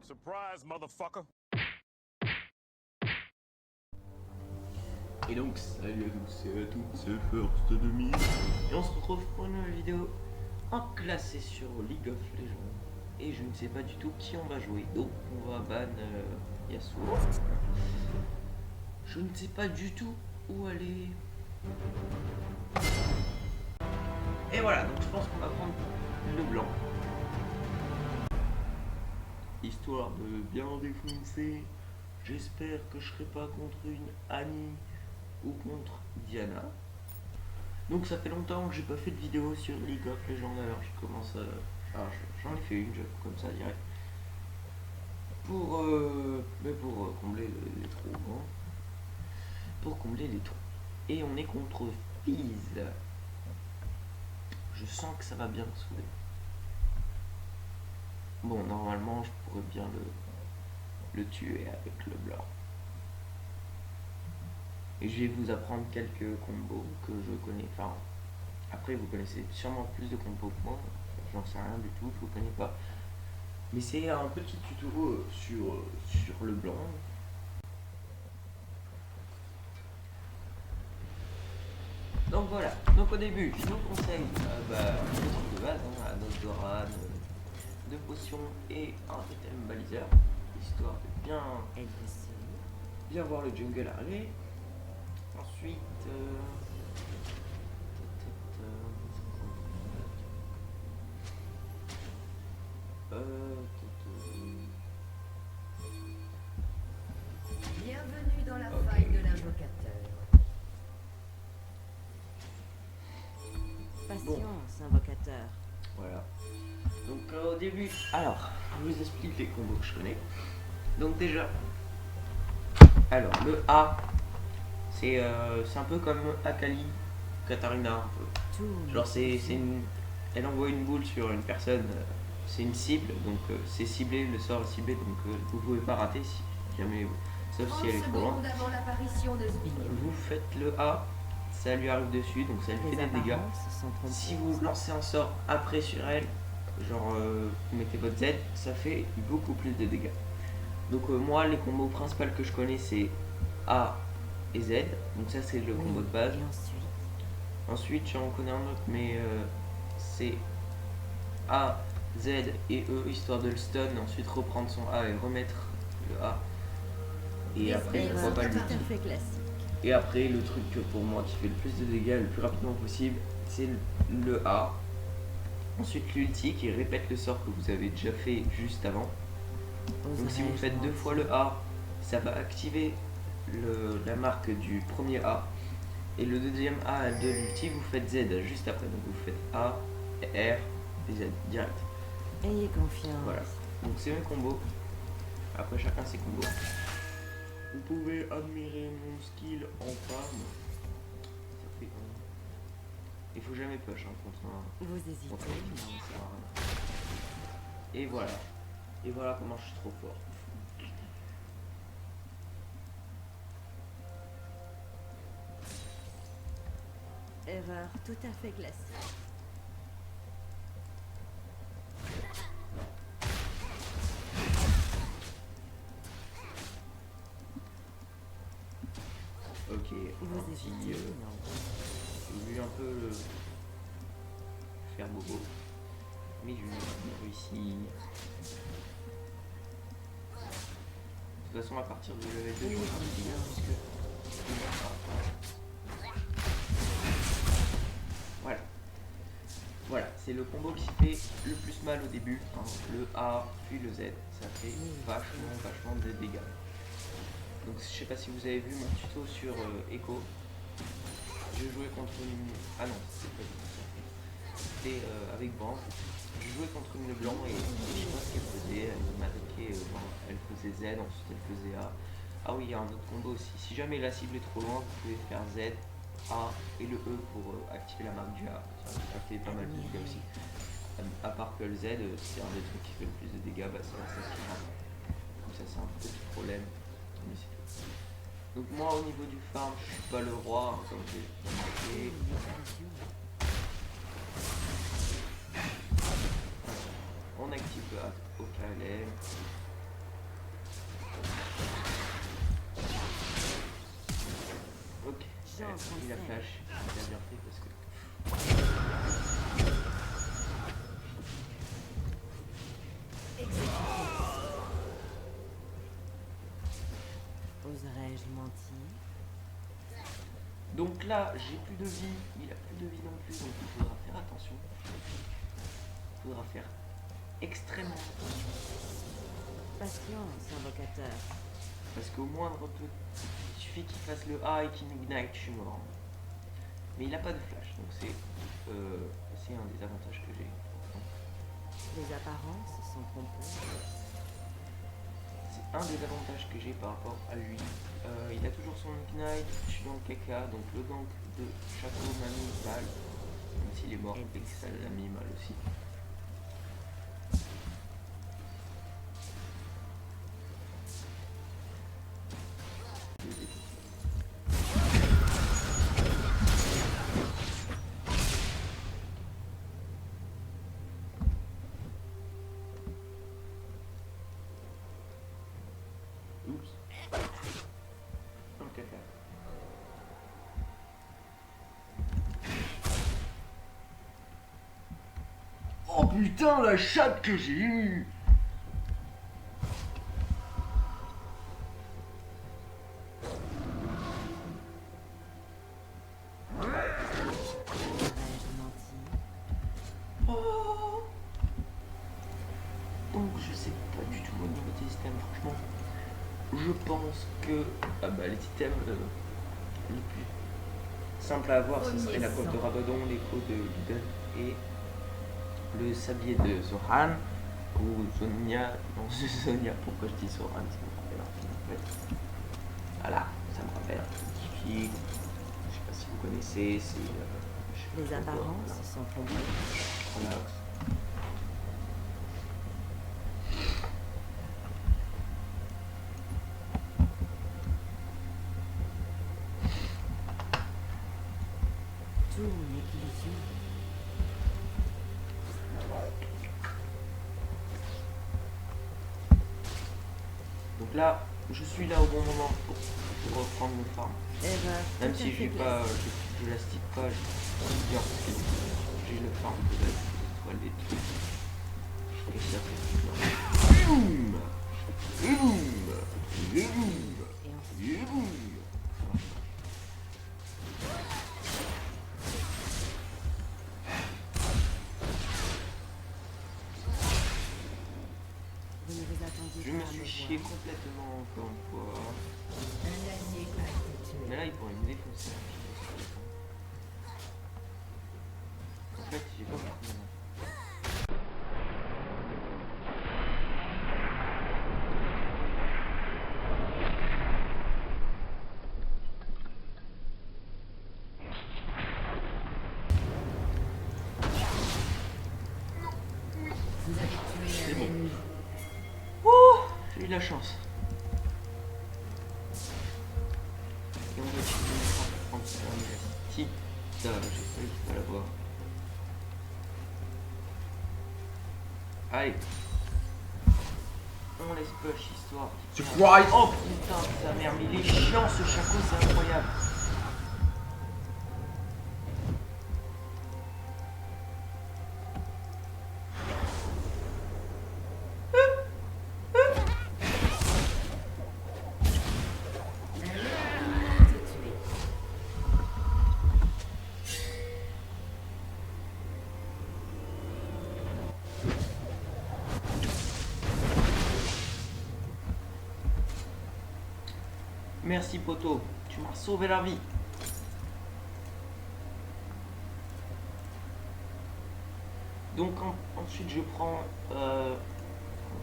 Surprise, motherfucker. Et donc, salut à tous et à toutes, c'est First 2000. Et on se retrouve pour une nouvelle vidéo en classé sur League of Legends. Et je ne sais pas du tout qui on va jouer. Donc, on va ban Yasuo. Je ne sais pas du tout où aller. Et voilà, donc je pense qu'on va prendre le blanc. Histoire de bien défoncer. J'espère que je serai pas contre une Annie ou contre Diana. Donc ça fait longtemps que j'ai pas fait de vidéo sur League of Legends, alors je commence à... Alors j'en ai fait une, comme ça direct. Pour combler les trous. Hein. Pour combler les trous. Et on est contre Fizz. Je sens que ça va bien souder. Bon, normalement je pourrais bien le tuer avec le blanc. Et je vais vous apprendre quelques combos que je connais. Enfin, après vous connaissez sûrement plus de combos que moi. J'en sais rien du tout, je vous connais pas. Mais c'est un petit tuto sur le blanc. Donc voilà, donc au début, je vous conseille le truc de base, hein, un Odoran, deux potions et un totem baliseur, histoire de bien voir le jungle arriver. Ensuite, bienvenue dans la faille de l'invocateur. Patience, invocateur. Voilà. Donc au début, alors, je vous explique les combos que je connais. Donc déjà, alors le A, c'est un peu comme Akali, Katarina un peu. Genre elle envoie une boule sur une personne, c'est une cible, donc c'est ciblé, le sort est ciblé, donc vous pouvez pas rater si jamais, sauf si elle est trop loin. Vous faites le A, ça lui arrive dessus, donc ça lui fait des dégâts. Si vous lancez un sort après sur elle, genre vous mettez votre Z, ça fait beaucoup plus de dégâts. Donc moi les combos principaux que je connais c'est A et Z, donc ça c'est le combo de base. Ensuite j'en connais un autre mais c'est A, Z et E histoire de le stun, ensuite reprendre son A et remettre le A. Et après je vois pas le Et après le truc pour moi qui fait le plus de dégâts le plus rapidement possible, c'est le A. Ensuite l'ulti qui répète le sort que vous avez déjà fait juste avant. Donc si vous faites deux fois le A, ça va activer la marque du premier A. Et le deuxième A de l'ulti, vous faites Z juste après. Donc vous faites A, R et Z direct. Ayez confiance. Voilà. Donc c'est mes combos. Après chacun ses combos. Vous pouvez admirer mon skill en farm. Ça fait un... Il faut jamais push hein, contre un... Vous hésitez. Contre un... Et voilà. Et voilà comment je suis trop fort. Erreur tout à fait classique. Ok, Vous hésitez. J'ai vu un peu faire bobo. Mais j'ai réussi. De toute façon à partir du level 2 je vais puisque... Voilà, c'est le combo qui fait le plus mal au début, hein. Le A puis le Z, ça fait vachement de dégâts. Donc je sais pas si vous avez vu mon tuto sur Echo. Je jouais contre une... Ah non, c'était avec Branche. Je jouais contre une blanc et je sais pas ce qu'elle faisait, elle m'attaquait, elle faisait Z, ensuite elle faisait A. Ah oui, il y a un autre combo aussi. Si jamais la cible est trop loin, vous pouvez faire Z, A et le E pour activer la marque du A. Ça fait pas mal de dégâts aussi. À part que le Z, c'est un des trucs qui fait le plus de dégâts, bah, c'est l'assassinat. Donc ça c'est un petit problème. Mais c'est tout. Donc moi au niveau du farm, je suis pas le roi, hein, comme j'ai expliqué. On active le A au KLM. en il a français. flash, il a bien fait parce que... Oserais-je mentir? Donc là, j'ai plus de vie, il a plus de vie non plus, donc il faudra faire attention. Il faudra faire extrêmement attention. Patience, invocateur. Parce qu'au moindre peu, il suffit qu'il fasse le A et qu'il m'ignite, je suis mort. Mais il a pas de flash, donc c'est un des avantages que j'ai. Les apparences sont trompeuses. C'est un des avantages que j'ai par rapport à lui. Il a toujours son ignite, je suis dans le caca, donc le gank de Shaco m'a mis mal. Même s'il est mort et que ça l'a mis mal aussi. Oups. Dans le caca. Oh putain, la chatte que j'ai eue! Oserais-je mentir? Oh. Donc je sais pas du tout au niveau des items, franchement. Je pense que les items les plus simples à avoir, ce serait la coiffe de Rabadon, l'écho de Luden et le sablier de Zoran ou Zonia. Non, c'est Zonia, pourquoi je dis Zoran? Ça me rappelle un film en fait. Voilà, ça me rappelle un petit film. Je sais pas si vous connaissez, c'est. Les apparences sont trompeuses. Voilà. Tout n'est qu'illusion. Donc là, je suis là au bon moment pour reprendre mon farm. Erreur Même tout à si fait j'ai classique. pas, je la stick pas, je bien parce que j'ai le farm de la toile des trucs. Et ça fait boum, et boum, et boum, Et ensuite, et boum. vous ne vous attendiez Je pas me à suis me chié voir. complètement encore une fois. Mais là il pourrait me défoncer. En fait j'ai pas beaucoup de mana. C'est bon. Oh, j'ai eu de la chance. Et on va utiliser une frappe pour prendre un petit dage. J'ai failli pas l'avoir. Allez. On laisse push histoire. Surprise! Oh putain, sa mère, mais il est chiant ce Shaco, c'est incroyable. Merci poto, tu m'as sauvé la vie. Donc ensuite je prends comment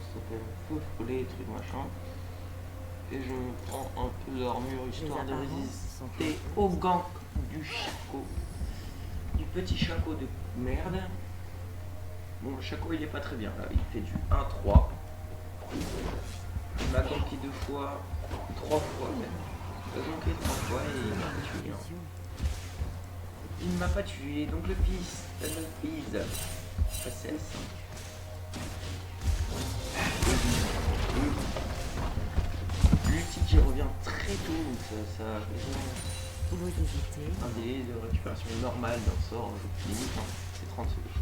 ça s'appelle, feu follet, truc machin. Et je me prends un peu d'armure histoire de résister au gank du Shaco. Du petit Shaco de merde. Bon le Shaco il est pas très bien là, il fait du 1-3. Il m'a ganké 2 fois, 3 fois même. Il m'a ganké 3 fois et il m'a pas tué. Hein. Il ne m'a pas tué, donc le fils, SS. L'ulti qui revient très tôt, donc ça Vous hésitez. Un délai de récupération normal d'un sort limite, hein. C'est 30 secondes,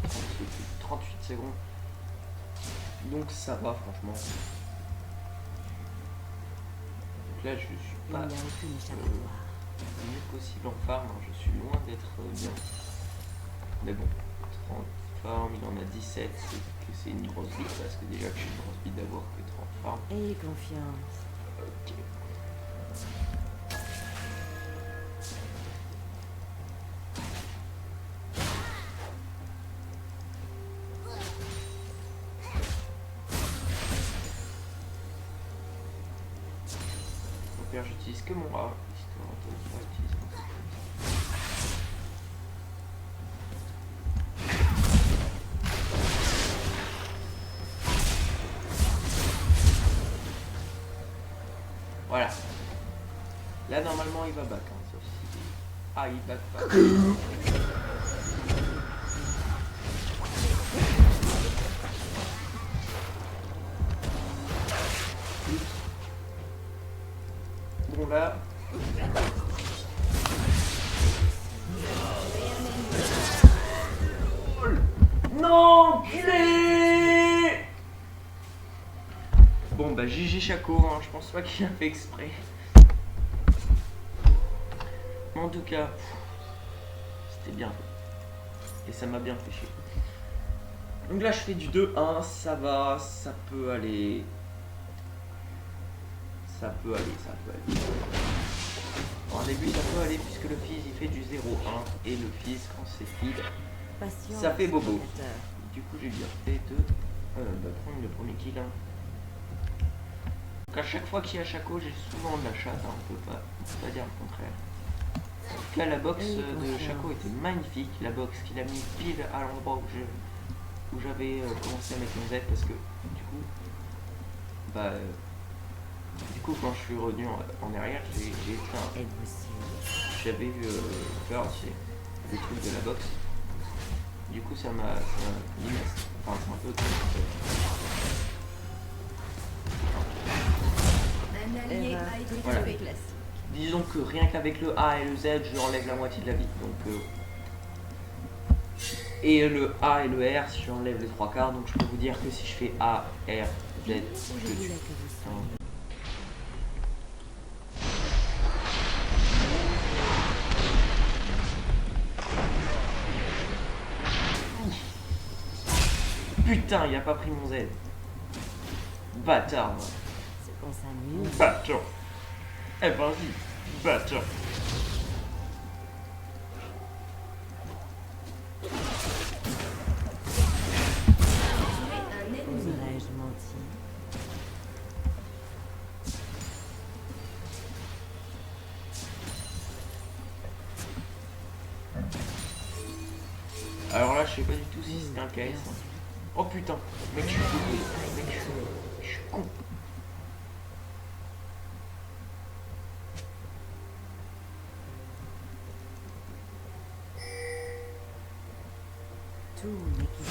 38 secondes. Donc ça va franchement. Donc là je suis Il pas n'y a aucune échappatoire. le mieux possible en farm, hein. Je suis loin d'être bien. Mais bon, 30 farm, il en a 17, c'est que c'est une grosse bite parce que déjà que je suis une grosse bite d'avoir que 30 farm. Ayez confiance. Ok. Donc là j'utilise que mon rat, histoire de pas utiliser mon rat. Voilà. Là normalement il va back, hein, sauf si... Ah il back pas. Bon là... Non, culé. Bon bah GG Shaco, hein, je pense pas qu'il a fait exprès. Mais en tout cas, c'était bien fait. Et ça m'a bien fait chier. Donc là je fais du 2-1, ça va, ça peut aller. Ça peut aller. Bon, au début ça peut aller puisque le fils il fait du 0-1 et le fils quand c'est feed, Patience, ça fait bobo. invocateur. Du coup j'ai bien fait de prendre le premier kill. Hein. Donc à chaque fois qu'il y a Shaco, j'ai souvent de la chatte, hein, on peut pas dire le contraire. En tout cas la box de Shaco était magnifique, la box qu'il a mis pile à l'endroit où j'avais commencé à mettre mon Z parce que du coup quand je suis revenu en arrière j'ai éteint. Êtes-vous sûr? J'avais peur c'est des trucs de la box. Du coup ça m'a limite. Enfin c'est un peu Un allié Erreur a été tout à Voilà. fait classique. disons que rien qu'avec le A et le Z je enlève la moitié de la vie. Donc et le A et le R je enlève les 3/4. Donc je peux vous dire que si je fais A, R, Z, Je je le voulais tue. que vous Hein. soyez. Putain, il a pas pris mon Z. Bâtard, moi. C'est qu'on s'amuse. Bâtard. Eh vas-y, bâtard. un ennemi. Oserais-je mentir? Alors là, je sais pas du tout si c'est un KS. Hein. Oh putain, mec, je suis con. Mec, je suis con. Tout n'est qu'une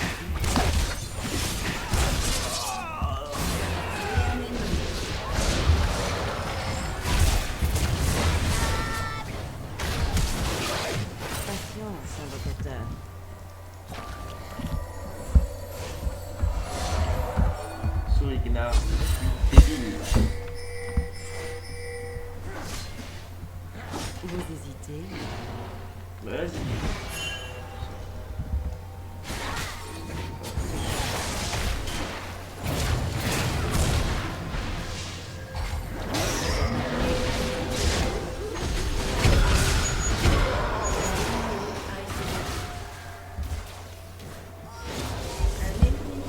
patience, invocateur. Souris Guinard, débile. Vous hésitez? Vas-y.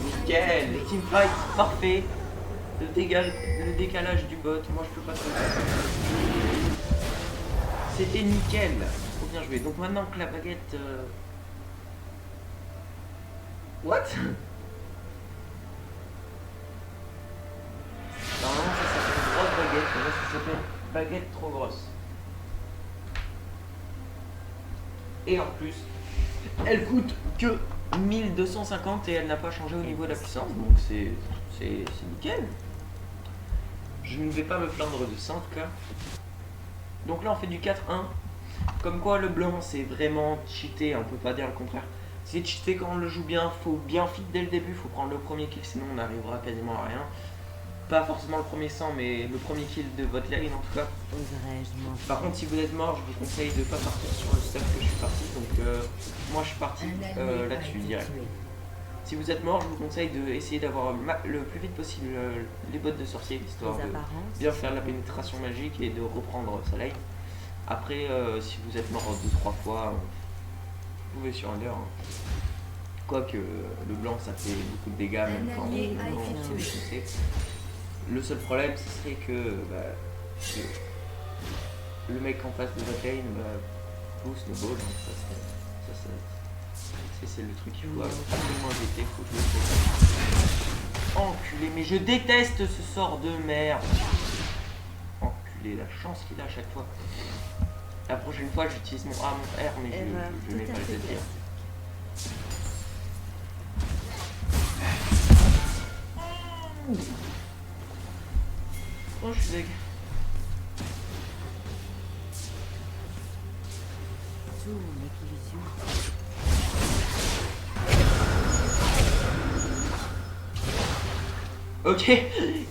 Nickel, le teamfight parfait. Le décalage du bot, moi je peux pas te faire. C'était nickel. Trop bien joué. Donc maintenant que la baguette. What? Normalement ça s'appelle grosse baguette, mais là ça s'appelle baguette trop grosse. Et en plus, elle coûte que 1250 et elle n'a pas changé au niveau de la puissance, donc c'est nickel. Je ne vais pas me plaindre de ça en tout cas. Donc là on fait du 4-1. Comme quoi le blanc c'est vraiment cheaté, on peut pas dire le contraire. C'est cheaté quand on le joue bien, faut bien fit dès le début, faut prendre le premier kill sinon on n'arrivera quasiment à rien. Pas forcément le premier sang mais le premier kill de votre lane en tout cas. Par contre si vous êtes mort je vous conseille de pas partir sur le stuff que je suis parti, donc moi je suis parti là-dessus direct. Si vous êtes mort je vous conseille d'essayer d'avoir le plus vite possible les bottes de sorcier, histoire de bien faire la pénétration magique et de reprendre sa lane. Après si vous êtes mort 2-3 fois, vous pouvez sur Under. Quoique le blanc ça fait beaucoup de dégâts même quand on sait. Le seul problème ce serait que le mec en face de votre lane pousse le ball, c'est le truc qu'il faut absolument éviter, faut que je le enculé, mais je déteste ce sort de merde. Enculé, la chance qu'il a à chaque fois. La prochaine fois j'utilise mon A, mon R, mais je n'ai pas le dire. Oh je suis deg. Ok,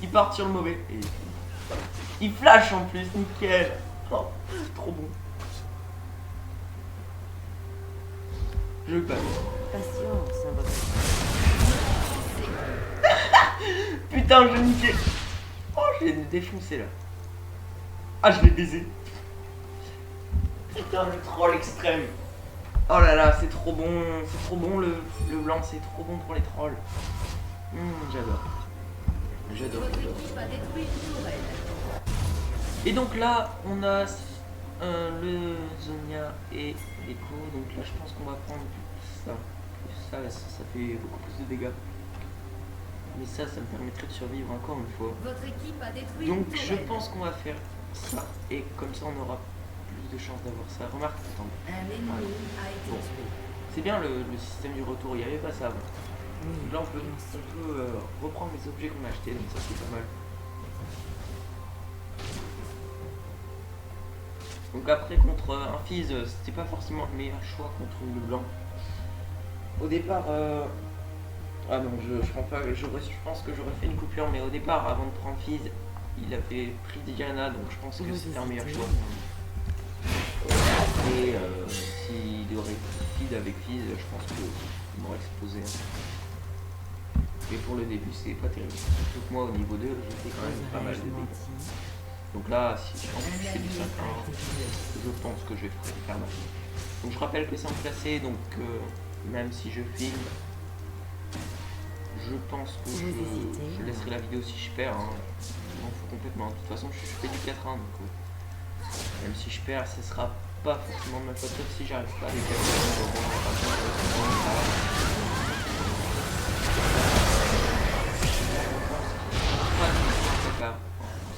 il part sur le mauvais. Et il flash en plus, nickel. Oh, trop bon. Je passe. Patience, un Putain, je niquais. Oh, je l'ai défoncé là. Ah, je l'ai baisé. Putain, le troll extrême. Oh là là, c'est trop bon le blanc, c'est trop bon pour les trolls. J'adore. J'adore. Et donc là, on a le Zonia et Echo. Donc là, je pense qu'on va prendre ça. Ça fait beaucoup plus de dégâts. Mais ça me permettrait de survivre encore une fois. Votre équipe a détruit. Donc je pense qu'on va faire ça. Et comme ça, on aura plus de chances d'avoir ça. Remarque, attends. Bon. C'est bien le système du retour, il n'y avait pas ça avant. Là on peut reprendre les objets qu'on a achetés, donc ça c'est pas mal. Donc après contre un Fizz, c'était pas forcément le meilleur choix contre le blanc. Au départ, ah non je prends pas, je pense que j'aurais fait une coupure, mais au départ avant de prendre Fizz, il avait pris Diana, donc je pense que c'était un meilleur choix. Et s'il aurait feed avec Fizz, je pense qu'il m'aurait explosé. Mais pour le début, c'est pas terrible. Surtout que moi, au niveau 2, j'ai fait quand même pas mal de dégâts. Donc là, si en plus je fais du 5-1, je pense que je vais faire mal. Donc je rappelle que c'est en classé, donc même si je filme, je pense que je laisserai la vidéo si je perds. Hein. Je m'en fous complètement. De toute façon, je fais du 4-1, donc même si je perds, ce sera pas forcément de ma faute, sauf si j'arrive pas à les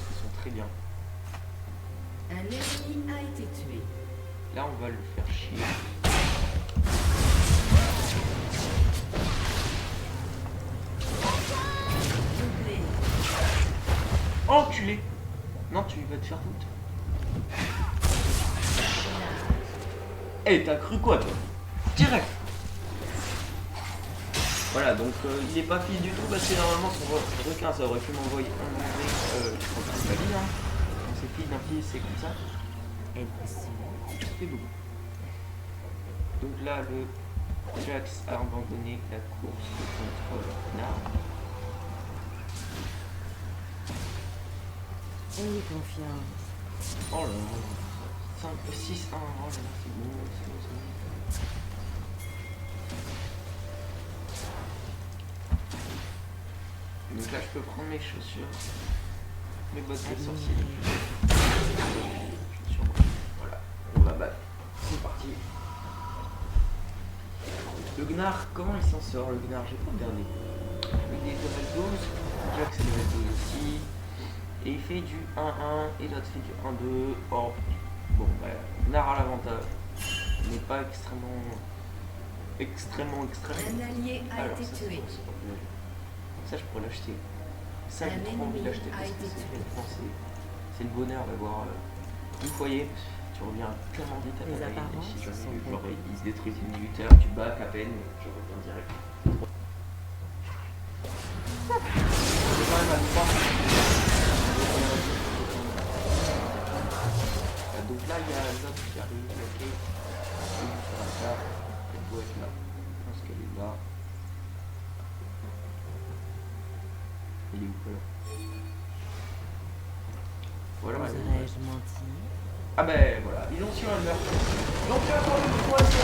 ils sont très bien. Un ennemi a été tué. Là, on va le faire chier. Enculé! Non, tu vas te faire foutre. Eh, t'as cru quoi, toi? Direct! Voilà, donc il est pas fil du tout parce que normalement son requin ça aurait pu m'envoyer un mauvais. Je crois que c'est pas dit, hein. Quand c'est fil d'un fil, c'est comme ça. C'est beau. Donc là, le Jax a abandonné la course contre l'arbre. Ayez confiance. Oh là là. 5, 6, 1. Oh là là, c'est bon, c'est bon, c'est bon. Donc là, je peux prendre mes chaussures, mes bottes de sorcier. Voilà, on va battre. C'est parti. Le Gnar, comment il s'en sort le Gnar? J'ai pas regardé. Il est level 12, Jax est level 12 aussi. Et il fait du 1-1 et l'autre fait du 1-2. Oh, bon, bah, Gnar a l'avantage. Mais pas extrêmement. Un allié a été tué. Ça, je pourrais l'acheter. Ça, j'ai trop envie de l'acheter parce que c'est le bonheur d'avoir du foyer. tu reviens tellement vite à ta Les lane, et apparences si jamais sont genre, trompées. ils se détruisent une minuteur, tu back à peine, je reviens direct. C'est quand même à 3. Donc là, il y a l'autre qui arrive, ok. Il sera là, elle doit être là. Je pense qu'elle est là. Il est où là? Voilà, elle est là. Oserais-je mentir? Ah ben voilà, ils ont surrender. Donc encore une fois, c'est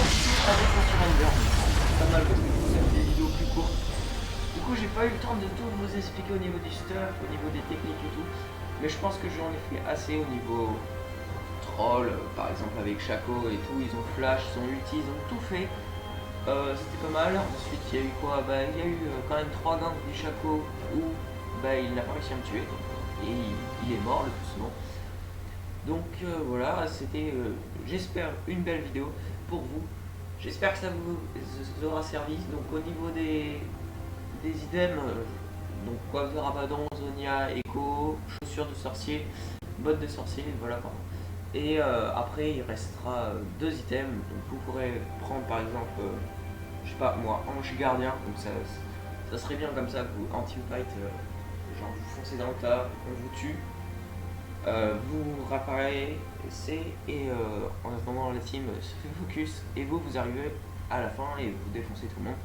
avec un surrender. Pas mal parce que je vous aime des vidéos plus courtes. Du coup, j'ai pas eu le temps de tout vous expliquer au niveau du stuff, au niveau des techniques et tout. Mais je pense que j'en ai fait assez au niveau troll, par exemple avec Shaco et tout. Ils ont flash, ils ont ulti, ils ont tout fait. C'était pas mal. Ensuite, il y a eu quoi? Bah, il y a eu quand même 3 ganks du Shaco où bah, il n'a pas réussi à me tuer. Et il est mort le plus souvent. Donc voilà, c'était, j'espère, une belle vidéo pour vous. J'espère que ça vous aura servi. Donc au niveau des items, donc coiffe de Rabadon, Zonia, Echo, chaussures de sorcier, bottes de sorcier, voilà quoi. Et après il restera 2 items. Donc vous pourrez prendre par exemple, je sais pas moi, Ange Gardien. Donc ça serait bien comme ça, vous en teamfight, genre vous foncez dans le tas, on vous tue. Vous réapparaissez et en attendant la team se fait focus et vous arrivez à la fin et vous défoncez tout le monde.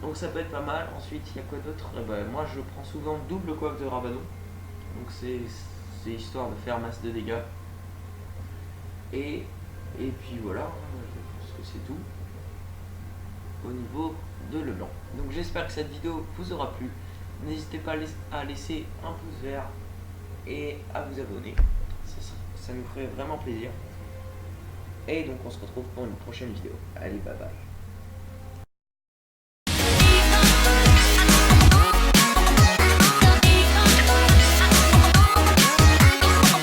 Donc ça peut être pas mal. Ensuite il y a quoi d'autre? Moi je prends souvent double coiffe de Rabadon. Donc c'est histoire de faire masse de dégâts. Et puis voilà, je pense que c'est tout au niveau de Leblanc. Donc j'espère que cette vidéo vous aura plu. N'hésitez pas à laisser un pouce vert et à vous abonner, ça nous ferait vraiment plaisir. Et donc on se retrouve pour une prochaine vidéo. Allez, bye bye.